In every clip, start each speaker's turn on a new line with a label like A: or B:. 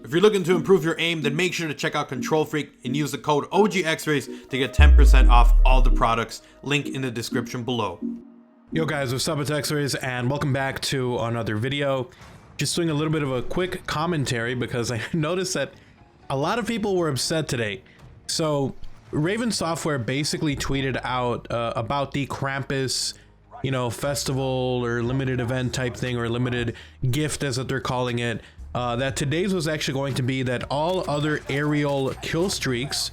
A: If you're looking to improve your aim, then make sure to check out Control Freak and use the code OGXRAYZ to get 10% off all the products. Link in the description below.
B: Yo guys, what's up? It's XRAYZ and welcome back to another video. Just doing a little bit of a quick commentary because I noticed that a lot of people were upset today. So Raven Software basically tweeted out about the Krampus, festival or limited event type thing, or limited gift as what they're calling it. That today's was actually going to be that all other aerial kill streaks,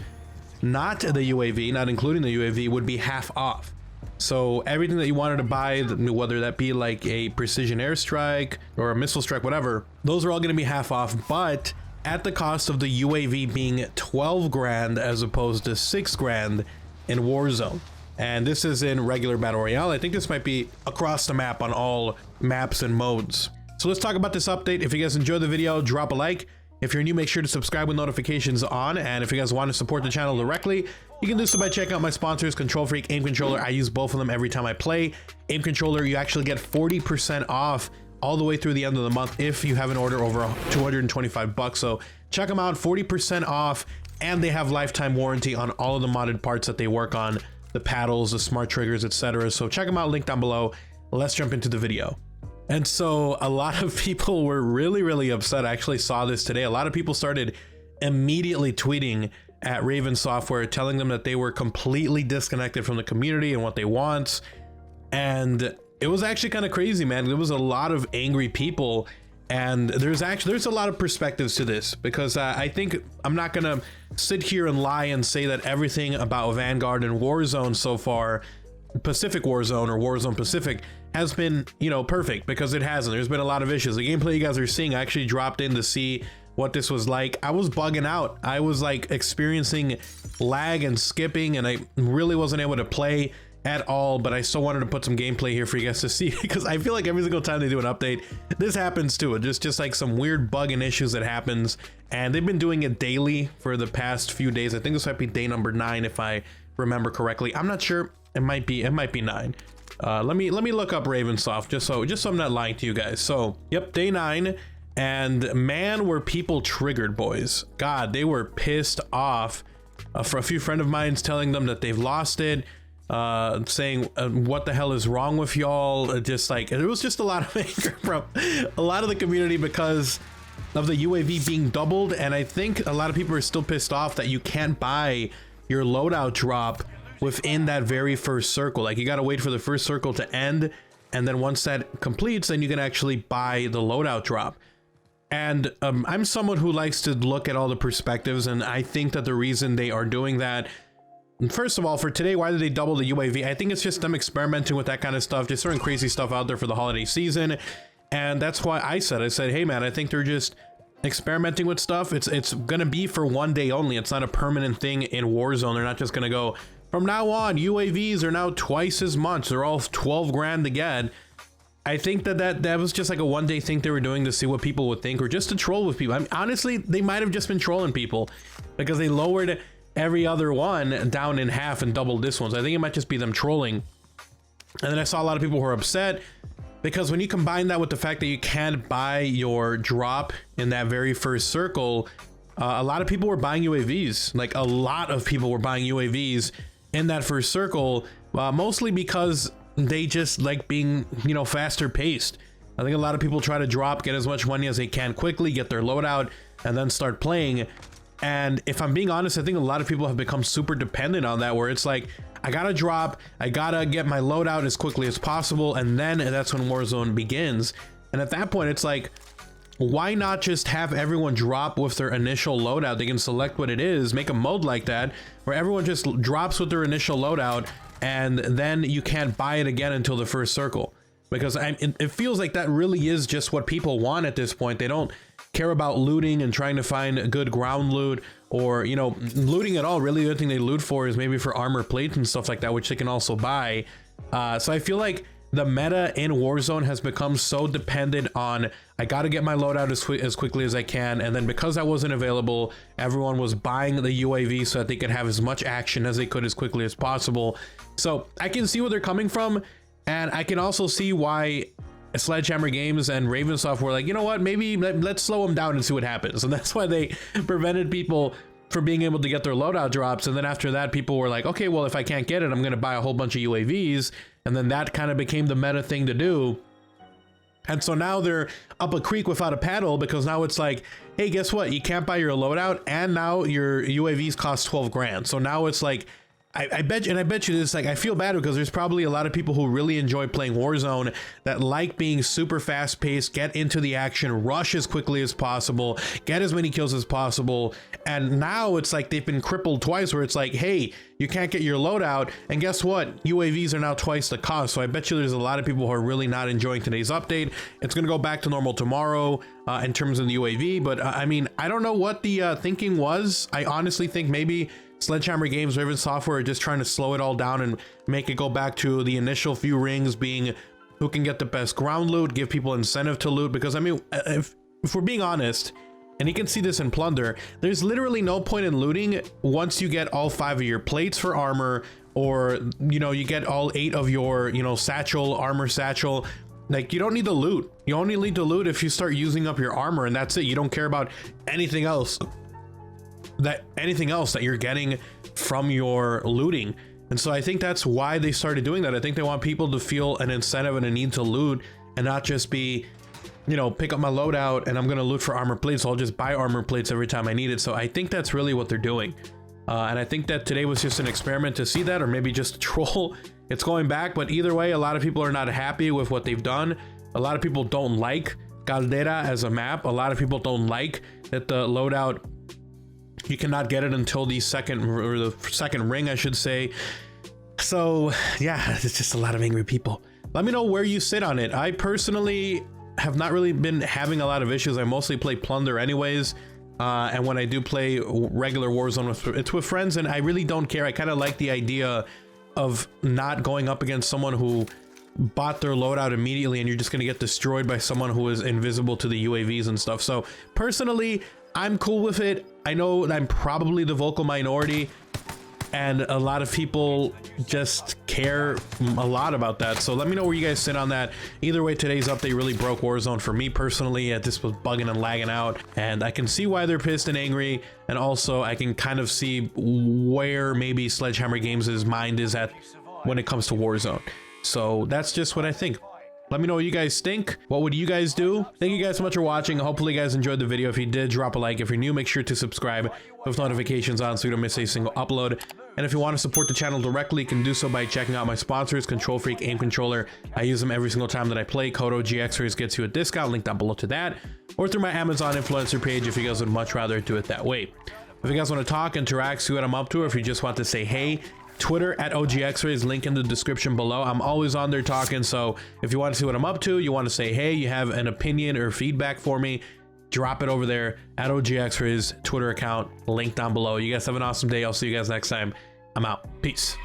B: not the UAV, not including the UAV, would be half off. So everything that you wanted to buy, whether that be like a precision airstrike or a missile strike, whatever, those are all going to be half off, but at the cost of the UAV being 12 grand as opposed to 6 grand in Warzone. And this is in regular Battle Royale. I think this might be across the map on all maps and modes. So let's talk about this update. If you guys enjoyed the video, drop a like. If you're new, make sure to subscribe with notifications on. And if you guys want to support the channel directly, you can do so by checking out my sponsors, Control Freak, Aim Controller. I use both of them every time I play. Aim Controller, you actually get 40% off all the way through the end of the month if you have an order over 225 bucks. So check them out, 40% off, and they have lifetime warranty on all of the modded parts that they work on, the paddles, the smart triggers, etc. So check them out, link down below. Let's jump into the video. And so a lot of people were really upset. I actually saw this today. A lot of people started immediately tweeting at Raven Software, telling them that they were completely disconnected from the community and what they want. And it was actually kind of crazy, man. There was a lot of angry people, and there's a lot of perspectives to this, because I think I'm not gonna sit here and lie and say that everything about Vanguard and Warzone so far, Pacific Warzone or Warzone Pacific, has been, perfect, because it hasn't. There's been a lot of issues. The gameplay you guys are seeing, I actually dropped in to see what this was like. I was bugging out. I was like experiencing lag and skipping, and I really wasn't able to play at all, but I still wanted to put some gameplay here for you guys to see, because I feel like every single time they do an update, this happens too. It's just like some weird bug and issues that happens, and they've been doing it daily for the past few days. I think this might be day number 9 if I remember correctly. I'm not sure. It might be 9. Let me look up Ravensoft just so I'm not lying to you guys. So yep, day 9, and man, were people triggered, boys. God, they were pissed off. For a few friend of mine's telling them that they've lost it, saying what the hell is wrong with y'all. Just like, it was just a lot of anger from a lot of the community because of the UAV being doubled. And I think a lot of people are still pissed off that you can't buy your loadout drop within that very first circle. Like, you gotta wait for the first circle to end, and then once that completes, then you can actually buy the loadout drop. And I'm someone who likes to look at all the perspectives, and I think that the reason they are doing that, first of all, for today, why did they double the UAV? I think it's just them experimenting with that kind of stuff, just throwing crazy stuff out there for the holiday season. And that's why I said, hey man, I think they're just experimenting with stuff. It's gonna be for one day only. It's not a permanent thing in Warzone. They're not just gonna go, from now on, UAVs are now twice as much. They're all 12 grand to get. I think that was just like a one-day thing they were doing to see what people would think, or just to troll with people. I mean, honestly, they might have just been trolling people because they lowered every other one down in half and doubled this one. So I think it might just be them trolling. And then I saw a lot of people who were upset because when you combine that with the fact that you can't buy your drop in that very first circle, a lot of people were buying UAVs. Like, a lot of people were buying UAVs in that first circle, mostly because they just like being, faster paced. I think a lot of people try to drop, get as much money as they can quickly, get their loadout, and then start playing. And if I'm being honest, I think a lot of people have become super dependent on that, where it's like, I gotta drop, I gotta get my loadout as quickly as possible, and then that's when Warzone begins. And at that point, it's like, why not just have everyone drop with their initial loadout? They can select what it is, make a mode like that, where everyone just drops with their initial loadout, and then you can't buy it again until the first circle. Because it feels like that really is just what people want at this point. They don't care about looting and trying to find good ground loot, or, looting at all. Really, the only thing they loot for is maybe for armor plates and stuff like that, which they can also buy. So I feel like the meta in Warzone has become so dependent on, I gotta get my loadout as quickly as I can, and then because that wasn't available, everyone was buying the UAV so that they could have as much action as they could as quickly as possible. So I can see where they're coming from, and I can also see why Sledgehammer Games and Ravensoft were like, you know what, maybe let's slow them down and see what happens. And that's why they prevented people from being able to get their loadout drops. And then after that, people were like, okay, well, if I can't get it, I'm going to buy a whole bunch of UAVs. And then that kind of became the meta thing to do. And so now they're up a creek without a paddle, because now it's like, hey, guess what? You can't buy your loadout, and now your UAVs cost 12 grand. So now it's like, I bet you this, like, I feel bad because there's probably a lot of people who really enjoy playing Warzone that like being super fast paced, get into the action, rush as quickly as possible, get as many kills as possible. And now it's like they've been crippled twice, where it's like, hey, you can't get your loadout, and guess what? UAVs are now twice the cost. So I bet you there's a lot of people who are really not enjoying today's update. It's going to go back to normal tomorrow in terms of the UAV. But I mean, I don't know what the thinking was. I honestly think maybe Sledgehammer Games, Raven Software are just trying to slow it all down and make it go back to the initial few rings being who can get the best ground loot, give people incentive to loot. Because I mean, if we're being honest, and you can see this in Plunder, there's literally no point in looting once you get all 5 of your plates for armor, or, you know, you get all 8 of your, you know, satchel, armor satchel. Like, you don't need to loot. You only need to loot if you start using up your armor, and that's it. You don't care about anything else. Anything else that you're getting from your looting. And so I think that's why they started doing that. I think they want people to feel an incentive and a need to loot, and not just be, you know, pick up my loadout and I'm gonna loot for armor plates, so I'll just buy armor plates every time I need it. So I think that's really what they're doing. And I think that today was just an experiment to see that, or maybe just a troll. It's going back, but either way, a lot of people are not happy with what they've done. A lot of people don't like Caldera as a map. A lot of people don't like that the loadout, you cannot get it until the second ring, I should say. So yeah, it's just a lot of angry people. Let me know where you sit on it. I personally have not really been having a lot of issues. I mostly play Plunder anyways. And when I do play regular Warzone, it's with friends, and I really don't care. I kind of like the idea of not going up against someone who bought their loadout immediately and you're just going to get destroyed by someone who is invisible to the UAVs and stuff. So personally, I'm cool with it. I know I'm probably the vocal minority, and a lot of people just care a lot about that. So let me know where you guys sit on that. Either way, today's update really broke Warzone for me personally. This was bugging and lagging out, and I can see why they're pissed and angry. And also I can kind of see where maybe Sledgehammer Games' mind is at when it comes to Warzone. So that's just what I think. Let me know what you guys think. What would you guys do? Thank you guys so much for watching. Hopefully you guys enjoyed the video. If you did, drop a like. If you're new, make sure to subscribe with notifications on so you don't miss a single upload. And if you want to support the channel directly, you can do so by checking out my sponsors, Control Freak, Aim Controller. I use them every single time that I play. Code OGXRAYZ gets you a discount, link down below to that. Or through my Amazon influencer page if you guys would much rather do it that way. If you guys want to talk, interact, see what I'm up to, or if you just want to say hey, Twitter at OGXRAYZ, link in the description below. I'm always on there talking, so if you want to see what I'm up to, you want to say hey, you have an opinion or feedback for me, drop it over there at OGXRAYZ Twitter account, link down below. You guys have an awesome day. I'll see you guys next time. I'm out. Peace.